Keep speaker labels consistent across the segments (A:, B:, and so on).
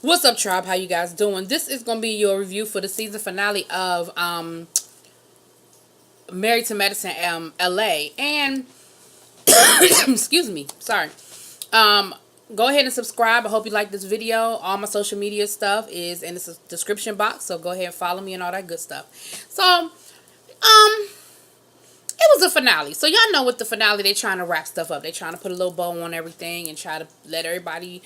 A: What's up, tribe? How you guys doing? This is gonna be your review for the season finale of Married to Medicine LA. And excuse me, sorry. Um Go ahead and subscribe. I hope you like this video. All my social media stuff is in the description box, so go ahead and follow me and all that good stuff. So, it was a finale. So y'all know with the finale, they're trying to wrap stuff up. They're trying to put a little bow on everything and try to let everybody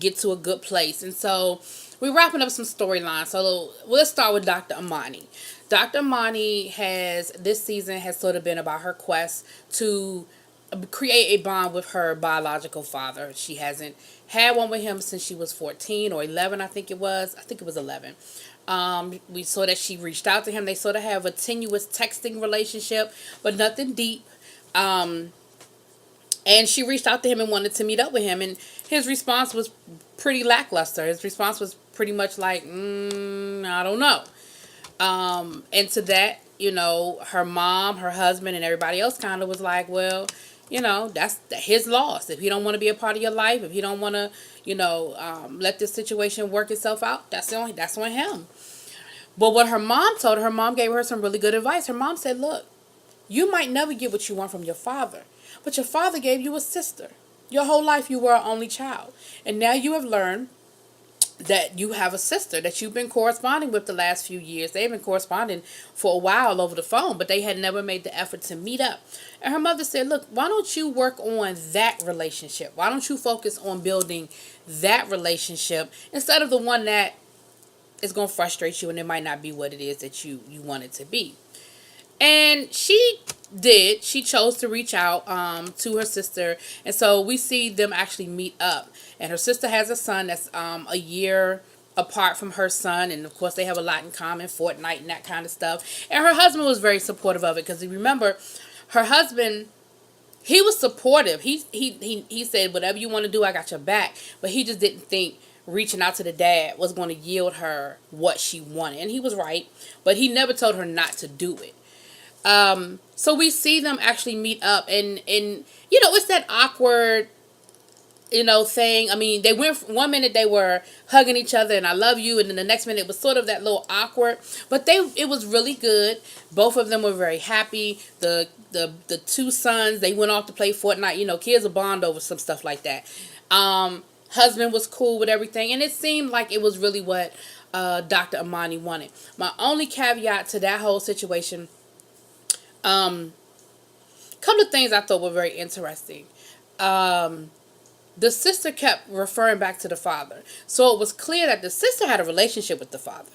A: get to a good place. And so we're wrapping up some storylines. So let's start with Dr. Amani. Dr. Amani this season has sort of been about her quest to create a bond with her biological father. She hasn't had one with him since she was 14 or 11, I think it was. I think it was 11. We saw that she reached out to him. They sort of have a tenuous texting relationship, but nothing deep. And she reached out to him and wanted to meet up with him. And his response was pretty lackluster. His response was pretty much like, I don't know. And to that, her mom, her husband, and everybody else kind of was like, well, that's his loss. If he don't want to be a part of your life, if he don't want to, let this situation work itself out, that's on him. But what her mom gave her some really good advice. Her mom said, look, you might never get what you want from your father, but your father gave you a sister. Your whole life you were an only child. And now you have learned that you have a sister that you've been corresponding with the last few years. They've been corresponding for a while over the phone, but they had never made the effort to meet up. And her mother said, look, why don't you work on that relationship? Why don't you focus on building that relationship instead of the one that is going to frustrate you and it might not be what it is that you want it to be. And she did. She chose to reach out to her sister. And so we see them actually meet up. And her sister has a son that's a year apart from her son. And, of course, they have a lot in common, Fortnite and that kind of stuff. And her husband was very supportive of it because, you remember, her husband, he was supportive. He said, whatever you want to do, I got your back. But he just didn't think reaching out to the dad was going to yield her what she wanted. And he was right. But he never told her not to do it. So we see them actually meet up, and it's that awkward, thing. I mean, they went, one minute they were hugging each other and I love you, and then the next minute it was sort of that little awkward, but it was really good. Both of them were very happy. The two sons, they went off to play Fortnite. Kids will bond over some stuff like that. Husband was cool with everything, and it seemed like it was really what Dr. Amani wanted. My only caveat to that whole situation, couple of things I thought were very interesting. The sister kept referring back to the father. So it was clear that the sister had a relationship with the father.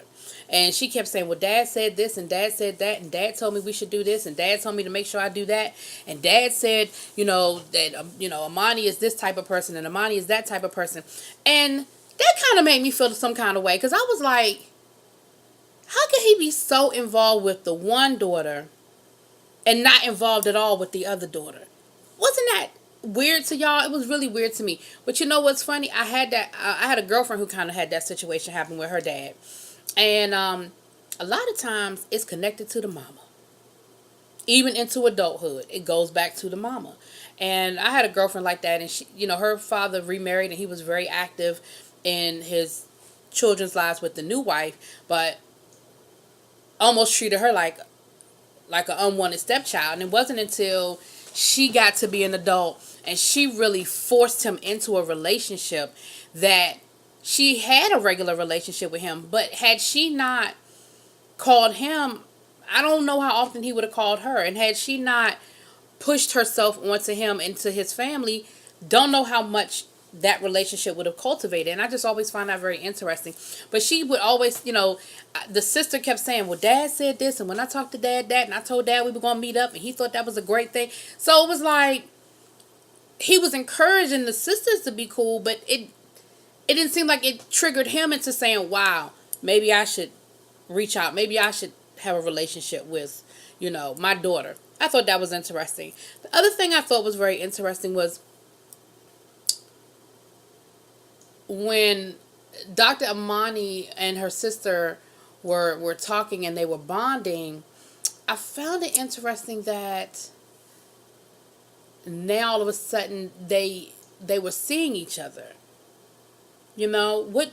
A: And she kept saying, well, Dad said this, and Dad said that, and Dad told me we should do this, and Dad told me to make sure I do that, and Dad said, that, Amani is this type of person, and Amani is that type of person. And that kind of made me feel some kind of way, because I was like, how could he be so involved with the one daughter and not involved at all with the other daughter? Wasn't that weird to y'all? It was really weird to me. But you know what's funny? I had a girlfriend who kind of had that situation happen with her dad. And a lot of times it's connected to the mama. Even into adulthood, it goes back to the mama. And I had a girlfriend like that, and she, her father remarried, and he was very active in his children's lives with the new wife, but almost treated her like an unwanted stepchild. And it wasn't until she got to be an adult and she really forced him into a relationship that she had a regular relationship with him. But had she not called him, I don't know how often he would have called her. And had she not pushed herself onto him and to his family, don't know how much that relationship would have cultivated. And I just always find that very interesting. But she would always, the sister kept saying, well, Dad said this, and when I talked to Dad that, and I told Dad we were going to meet up, and he thought that was a great thing. So it was like he was encouraging the sisters to be cool, but it didn't seem like it triggered him into saying, wow, maybe I should reach out. Maybe I should have a relationship with, my daughter. I thought that was interesting. The other thing I thought was very interesting was when Dr. Amani and her sister were talking and they were bonding, I found it interesting that now all of a sudden they were seeing each other. What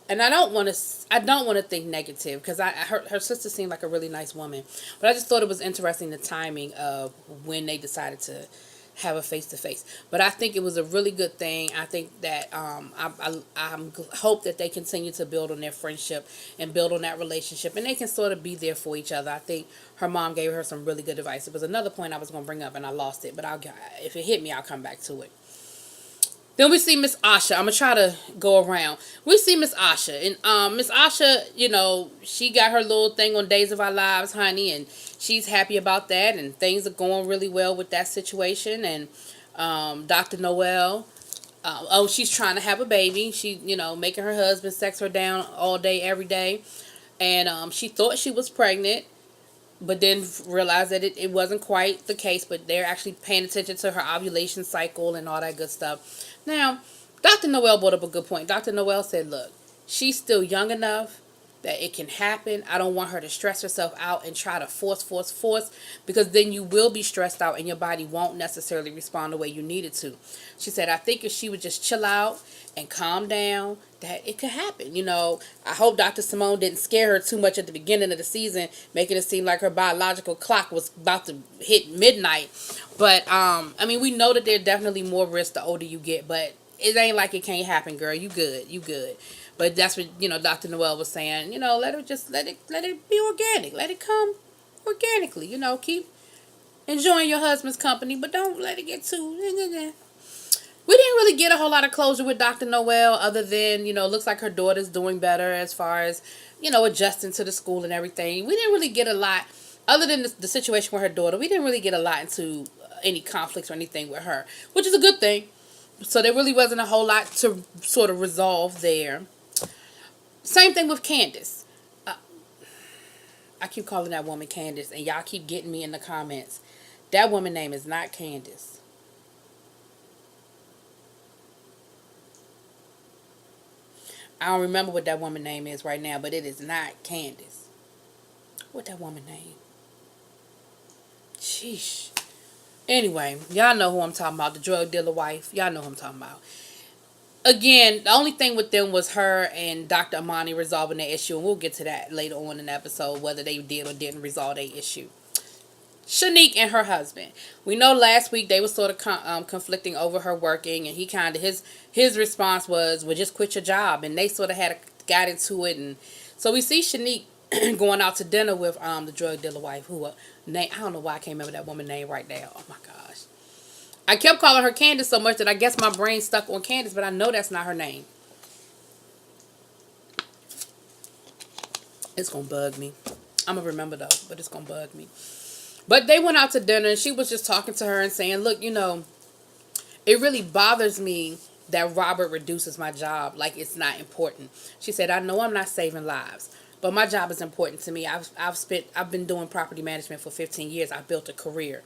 A: and I don't want to think negative because her sister seemed like a really nice woman, but I just thought it was interesting the timing of when they decided to have a face to face. But I think it was a really good thing. I think that I hope that they continue to build on their friendship and build on that relationship, and they can sort of be there for each other. I think her mom gave her some really good advice. It was another point I was going to bring up and I lost it, but if it hit me, I'll come back to it. Then we see Miss Asha. I'm gonna try to go around. We see Miss Asha, and Miss Asha, she got her little thing on Days of Our Lives, honey, and she's happy about that, and things are going really well with that situation. And Dr. Noel, she's trying to have a baby. She, making her husband sex her down all day, every day, and she thought she was pregnant, but then realized that it wasn't quite the case, but they're actually paying attention to her ovulation cycle and all that good stuff. Now, Dr. Noel brought up a good point. Dr. Noel said, look, she's still young enough that it can happen. I don't want her to stress herself out and try to force, because then you will be stressed out and your body won't necessarily respond the way you need it to. She said, I think if she would just chill out and calm down, that it could happen. I hope Dr. Simone didn't scare her too much at the beginning of the season, making it seem like her biological clock was about to hit midnight. But, we know that there's definitely more risk the older you get, but it ain't like it can't happen, girl. You good. But that's what, Dr. Noel was saying. Let it be organic. Let it come organically. Keep enjoying your husband's company, but don't let it get too. We didn't really get a whole lot of closure with Dr. Noel other than, looks like her daughter's doing better as far as, adjusting to the school and everything. We didn't really get a lot, other than the situation with her daughter, we didn't really get a lot into any conflicts or anything with her, which is a good thing. So there really wasn't a whole lot to sort of resolve there. Same thing with Candace. I keep calling that woman Candace, and y'all keep getting me in the comments. That woman name is not Candace. I don't remember what that woman name is right now, but it is not Candace. What that woman name? Sheesh. Anyway, y'all know who I'm talking about. The drug dealer wife. Y'all know who I'm talking about. Again, the only thing with them was her and Dr. Amani resolving their issue, and we'll get to that later on in the episode, whether they did or didn't resolve their issue. Shanique and her husband. We know last week they were sort of conflicting over her working, and he kind of his response was, "Well, just quit your job," and they sort of got into it, and so we see Shanique going out to dinner with the drug dealer wife, who name I don't know why I can't remember that woman's name right now. Oh my gosh, I kept calling her Candace so much that I guess my brain stuck on Candace, but I know that's not her name. It's gonna bug me. I'm gonna remember though, but it's gonna bug me. But they went out to dinner, and she was just talking to her and saying, look, it really bothers me that Robert reduces my job like it's not important. She said, I know I'm not saving lives, but my job is important to me. I've been doing property management for 15 years. I've built a career,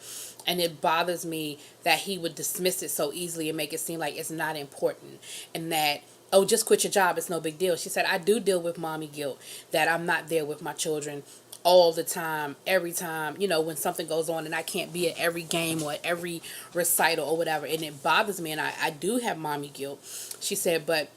A: and it bothers me that he would dismiss it so easily and make it seem like it's not important, and that, oh, just quit your job, it's no big deal. She said, I do deal with mommy guilt, that I'm not there with my children all the time, every time, when something goes on and I can't be at every game or at every recital or whatever, and it bothers me, and I do have mommy guilt. She said, but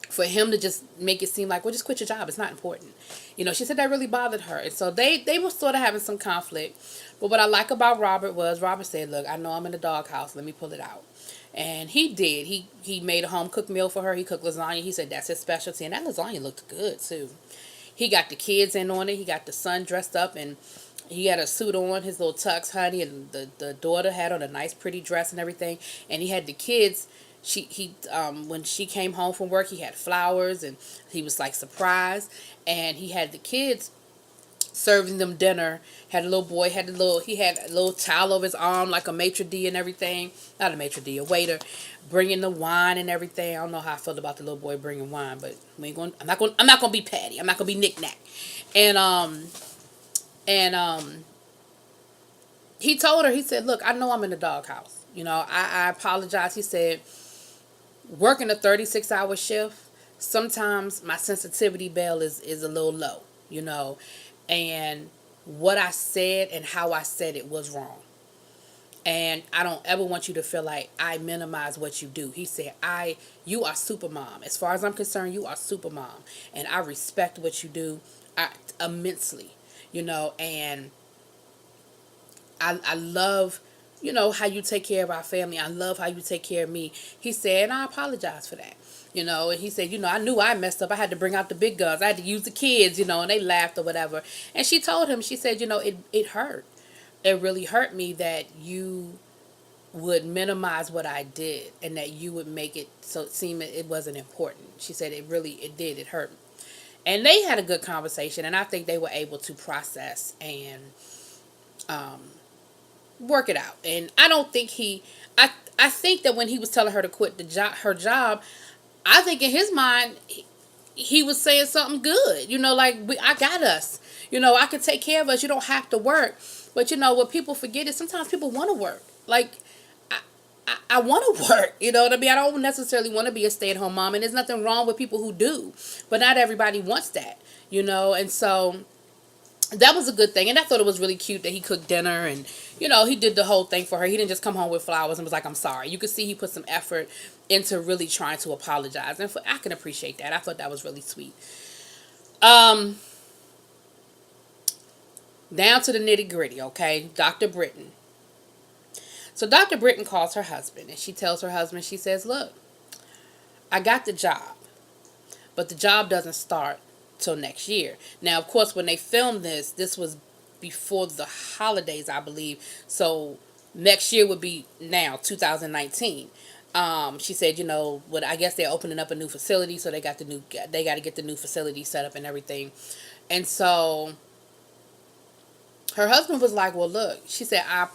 A: for him to just make it seem like, well, just quit your job, it's not important. She said that really bothered her, and so they were sort of having some conflict. But what I like about Robert said, look, I know I'm in the doghouse, let me pull it out. And he did. He made a home-cooked meal for her. He cooked lasagna. He said that's his specialty, and that lasagna looked good, too. He got the kids in on it. He got the son dressed up, and he had a suit on, his little tux, honey, and the daughter had on a nice, pretty dress and everything. And he had the kids. When she came home from work, he had flowers, and he was like surprised. And he had the kids serving them dinner. Had a little boy, he had a little towel over his arm like a maitre d' and everything. Not a maitre d', a waiter, bringing the wine and everything. I don't know how I felt about the little boy bringing wine, but I'm not gonna be Patty. I'm not gonna be knick-knack. And he told her, he said, look, I know I'm in the doghouse. I apologize. He said, working a 36-hour shift, sometimes my sensitivity bell is a little low, and what I said and how I said it was wrong. And I don't ever want you to feel like I minimize what you do. He said, you are super mom. As far as I'm concerned, you are super mom. And I respect what you do immensely, and I love, how you take care of our family. I love how you take care of me. He said, and I apologize for that. And he said, I knew I messed up. I had to bring out the big guns. I had to use the kids, and they laughed or whatever. And she told him, she said, it hurt. It really hurt me that you would minimize what I did and that you would make it so it seemed it wasn't important. She said it did. It hurt. And they had a good conversation, and I think they were able to process and um, work it out. And I don't think I think that when he was telling her to quit her job, I think in his mind he was saying something good. Like I got us. I can take care of us. You don't have to work. But what people forget is sometimes people want to work. Like I want to work. You know what I mean? I don't necessarily want to be a stay-at-home mom, and there's nothing wrong with people who do, but not everybody wants that. And so that was a good thing. And I thought it was really cute that he cooked dinner and, he did the whole thing for her. He didn't just come home with flowers and was like, I'm sorry. You could see he put some effort into really trying to apologize. And I can appreciate that. I thought that was really sweet. Down to the nitty gritty, okay? Dr. Britton. So Dr. Britton calls her husband and she tells her husband, she says, look, I got the job, but the job doesn't start till next year. Now, of course, when they filmed this was before the holidays, I believe. So next year would be now 2019. She said, I guess they're opening up a new facility, so they got to get the new facility set up and everything. And so her husband was like, well, look, she said, I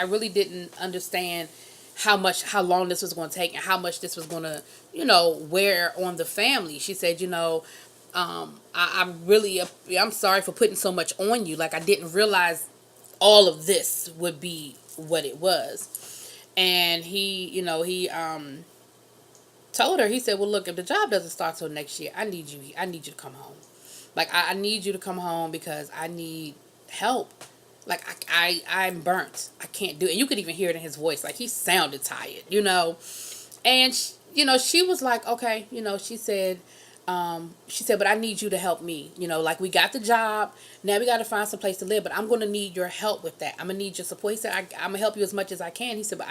A: really didn't understand how long this was going to take and how much this was going to, wear on the family. She said, I'm sorry for putting so much on you. Like, I didn't realize all of this would be what it was. And he told her, he said, well, look, if the job doesn't start till next year, I need you to come home. Like, I need you to come home because I need help. Like, I'm burnt. I can't do it. And you could even hear it in his voice. Like, he sounded tired, And, she was like, okay, she said, but I need you to help me. Like, we got the job. Now we got to find some place to live. But I'm going to need your help with that. I'm going to need your support. He said, I'm going to help you as much as I can. He said, but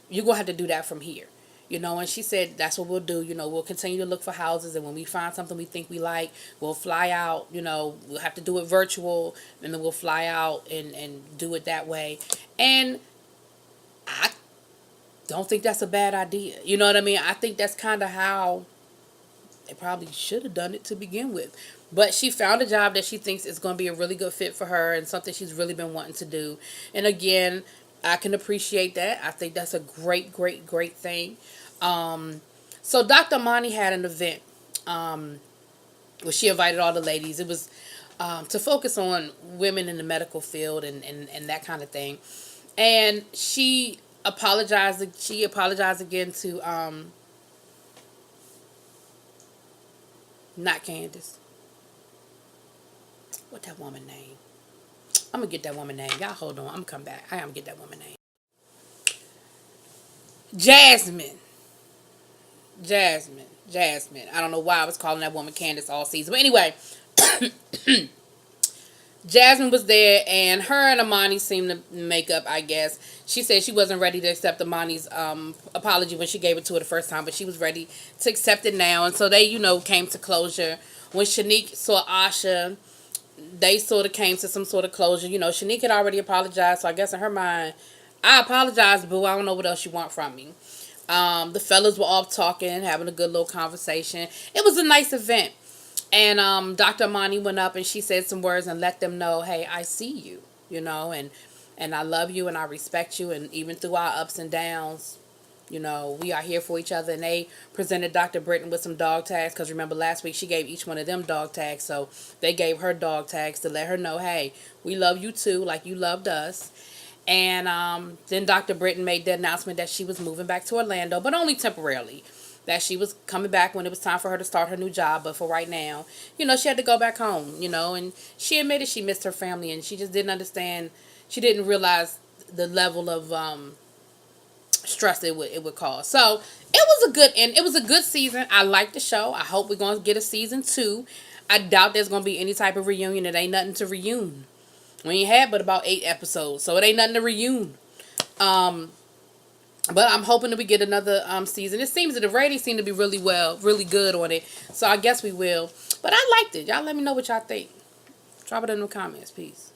A: you're going to have to do that from here. And she said, that's what we'll do. We'll continue to look for houses. And when we find something we think we like, we'll fly out. We'll have to do it virtual. And then we'll fly out and do it that way. And I don't think that's a bad idea. You know what I mean? I think that's kind of how they probably should have done it to begin with. But she found a job that she thinks is going to be a really good fit for her and something she's really been wanting to do. And again, I can appreciate that. I think that's a great, great, great thing. So Dr. Monty had an event where she invited all the ladies. It was to focus on women in the medical field and that kind of thing. And she apologized. She apologized again to not Candace. What that woman name? I'm gonna get that woman name. Y'all hold on. I'm gonna come back. I am gonna get that woman name. Jasmine. I don't know why I was calling that woman Candace all season. But anyway, Jasmine was there, and her and Amani seemed to make up, I guess. She said she wasn't ready to accept Amani's apology when she gave it to her the first time, but she was ready to accept it now. And so they, came to closure. When Shanique saw Asha, they sort of came to some sort of closure. Shanique had already apologized, so I guess in her mind, I apologize, boo. I don't know what else you want from me. The fellas were off talking, having a good little conversation. It was a nice event. And Dr. Amani went up and she said some words and let them know, hey, I see you, and I love you and I respect you. And even through our ups and downs, we are here for each other. And they presented Dr. Britton with some dog tags because remember last week she gave each one of them dog tags. So they gave her dog tags to let her know, hey, we love you too, like you loved us. And then Dr. Britton made the announcement that she was moving back to Orlando, but only temporarily. That she was coming back when it was time for her to start her new job. But for right now, she had to go back home, and she admitted she missed her family and she just didn't understand. She didn't realize the level of stress it would cause. So it was a good season. I like the show. I hope we're gonna get a season 2. I doubt there's gonna be any type of reunion. It ain't nothing to reunion. We ain't had but about 8 episodes, so it ain't nothing to reunion. But I'm hoping that we get another season. It seems that the ratings seem to be really good on it. So I guess we will. But I liked it. Y'all let me know what y'all think. Drop it in the comments. Peace.